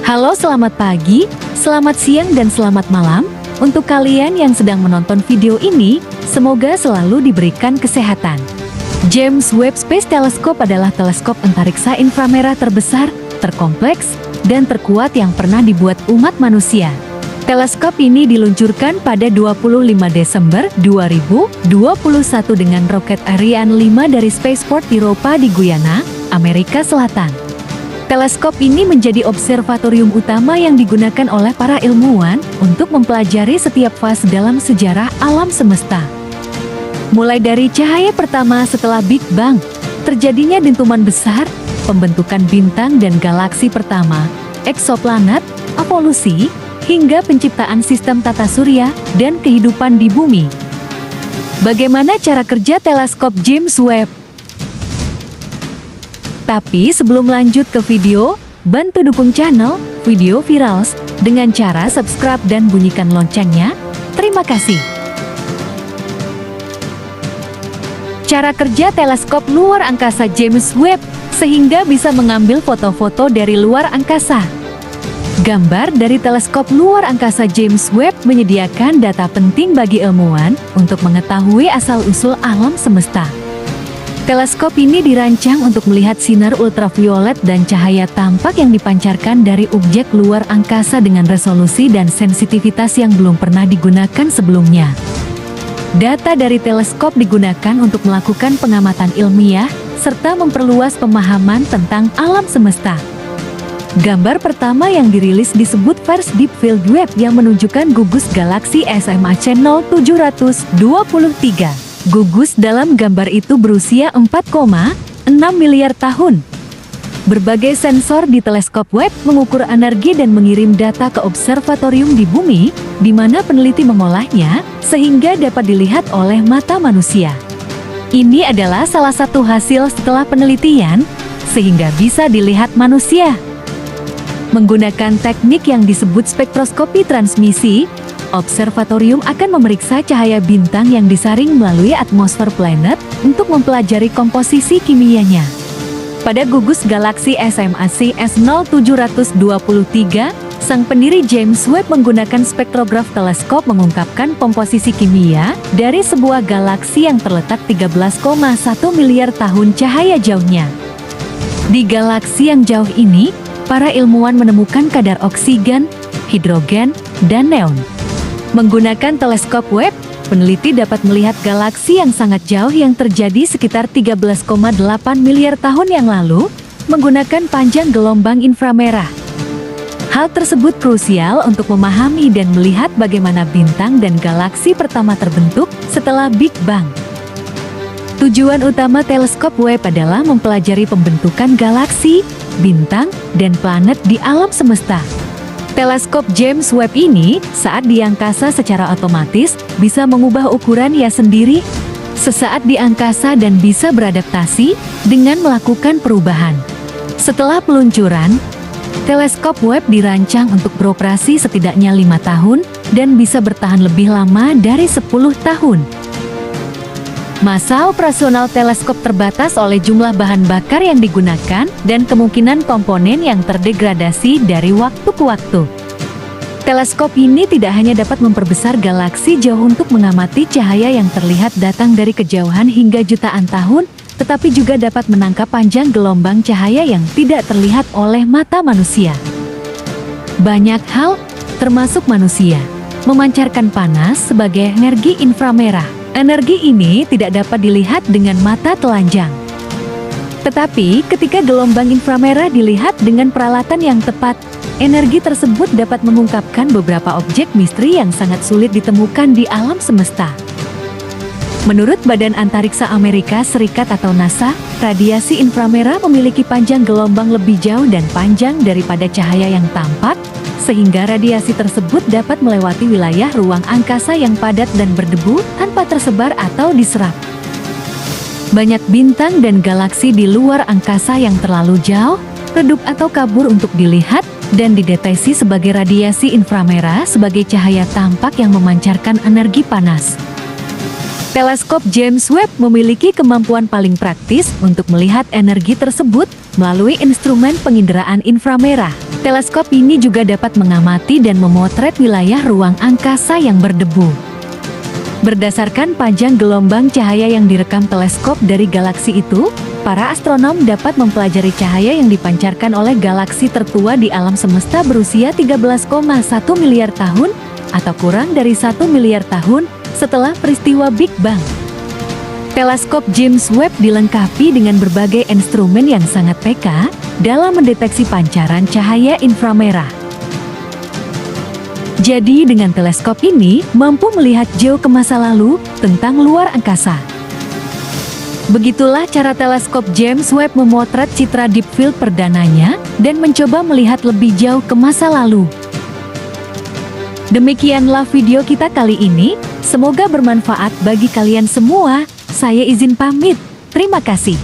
Halo, selamat pagi, selamat siang, dan selamat malam. Untuk kalian yang sedang menonton video ini, semoga selalu diberikan kesehatan. James Webb Space Telescope adalah teleskop antariksa inframerah terbesar, terkompleks, dan terkuat yang pernah dibuat umat manusia. Teleskop ini diluncurkan pada 25 Desember 2021 dengan roket Ariane 5 dari Spaceport Europa di Guyana, Amerika Selatan. Teleskop ini menjadi observatorium utama yang digunakan oleh para ilmuwan untuk mempelajari setiap fase dalam sejarah alam semesta. Mulai dari cahaya pertama setelah Big Bang, terjadinya dentuman besar, pembentukan bintang dan galaksi pertama, eksoplanet, evolusi, hingga penciptaan sistem tata surya dan kehidupan di bumi. Bagaimana cara kerja teleskop James Webb? Tapi sebelum lanjut ke video, bantu dukung channel Video Virals dengan cara subscribe dan bunyikan loncengnya. Terima kasih. Cara kerja teleskop luar angkasa James Webb sehingga bisa mengambil foto-foto dari luar angkasa. Gambar dari teleskop luar angkasa James Webb menyediakan data penting bagi ilmuwan untuk mengetahui asal-usul alam semesta. Teleskop ini dirancang untuk melihat sinar ultraviolet dan cahaya tampak yang dipancarkan dari objek luar angkasa dengan resolusi dan sensitivitas yang belum pernah digunakan sebelumnya. Data dari teleskop digunakan untuk melakukan pengamatan ilmiah serta memperluas pemahaman tentang alam semesta. Gambar pertama yang dirilis disebut First Deep Field Web yang menunjukkan gugus galaksi SMA C0723. Gugus dalam gambar itu berusia 4,6 miliar tahun. Berbagai sensor di teleskop Webb mengukur energi dan mengirim data ke observatorium di bumi, di mana peneliti mengolahnya, sehingga dapat dilihat oleh mata manusia. Ini adalah salah satu hasil setelah penelitian, sehingga bisa dilihat manusia. Menggunakan teknik yang disebut spektroskopi transmisi, observatorium akan memeriksa cahaya bintang yang disaring melalui atmosfer planet untuk mempelajari komposisi kimianya. Pada gugus galaksi SMA CS0723, sang pendiri James Webb menggunakan spektrograf teleskop mengungkapkan komposisi kimia dari sebuah galaksi yang terletak 13,1 miliar tahun cahaya jauhnya. Di galaksi yang jauh ini, para ilmuwan menemukan kadar oksigen, hidrogen, dan neon. Menggunakan teleskop Webb, peneliti dapat melihat galaksi yang sangat jauh yang terjadi sekitar 13,8 miliar tahun yang lalu, menggunakan panjang gelombang inframerah. Hal tersebut krusial untuk memahami dan melihat bagaimana bintang dan galaksi pertama terbentuk setelah Big Bang. Tujuan utama teleskop Webb adalah mempelajari pembentukan galaksi, bintang, dan planet di alam semesta. Teleskop James Webb ini, saat di angkasa secara otomatis, bisa mengubah ukurannya sendiri sesaat di angkasa dan bisa beradaptasi dengan melakukan perubahan. Setelah peluncuran, teleskop Webb dirancang untuk beroperasi setidaknya 5 tahun dan bisa bertahan lebih lama dari 10 tahun. Masa operasional teleskop terbatas oleh jumlah bahan bakar yang digunakan dan kemungkinan komponen yang terdegradasi dari waktu ke waktu. Teleskop ini tidak hanya dapat memperbesar galaksi jauh untuk mengamati cahaya yang terlihat datang dari kejauhan hingga jutaan tahun, tetapi juga dapat menangkap panjang gelombang cahaya yang tidak terlihat oleh mata manusia. Banyak hal, termasuk manusia, memancarkan panas sebagai energi inframerah. Energi ini tidak dapat dilihat dengan mata telanjang. Tetapi ketika gelombang inframerah dilihat dengan peralatan yang tepat, energi tersebut dapat mengungkapkan beberapa objek misteri yang sangat sulit ditemukan di alam semesta. Menurut Badan Antariksa Amerika Serikat atau NASA, radiasi inframerah memiliki panjang gelombang lebih jauh dan panjang daripada cahaya yang tampak, sehingga radiasi tersebut dapat melewati wilayah ruang angkasa yang padat dan berdebu tanpa tersebar atau diserap. Banyak bintang dan galaksi di luar angkasa yang terlalu jauh, redup atau kabur untuk dilihat, dan dideteksi sebagai radiasi inframerah sebagai cahaya tampak yang memancarkan energi panas. Teleskop James Webb memiliki kemampuan paling praktis untuk melihat energi tersebut melalui instrumen penginderaan inframerah. Teleskop ini juga dapat mengamati dan memotret wilayah ruang angkasa yang berdebu. Berdasarkan panjang gelombang cahaya yang direkam teleskop dari galaksi itu, para astronom dapat mempelajari cahaya yang dipancarkan oleh galaksi tertua di alam semesta berusia 13,1 miliar tahun atau kurang dari 1 miliar tahun setelah peristiwa Big Bang. Teleskop James Webb dilengkapi dengan berbagai instrumen yang sangat peka dalam mendeteksi pancaran cahaya inframerah. Jadi dengan teleskop ini mampu melihat jauh ke masa lalu tentang luar angkasa. Begitulah cara teleskop James Webb memotret citra deep field perdananya dan mencoba melihat lebih jauh ke masa lalu. Demikianlah video kita kali ini, semoga bermanfaat bagi kalian semua. Saya izin pamit, terima kasih.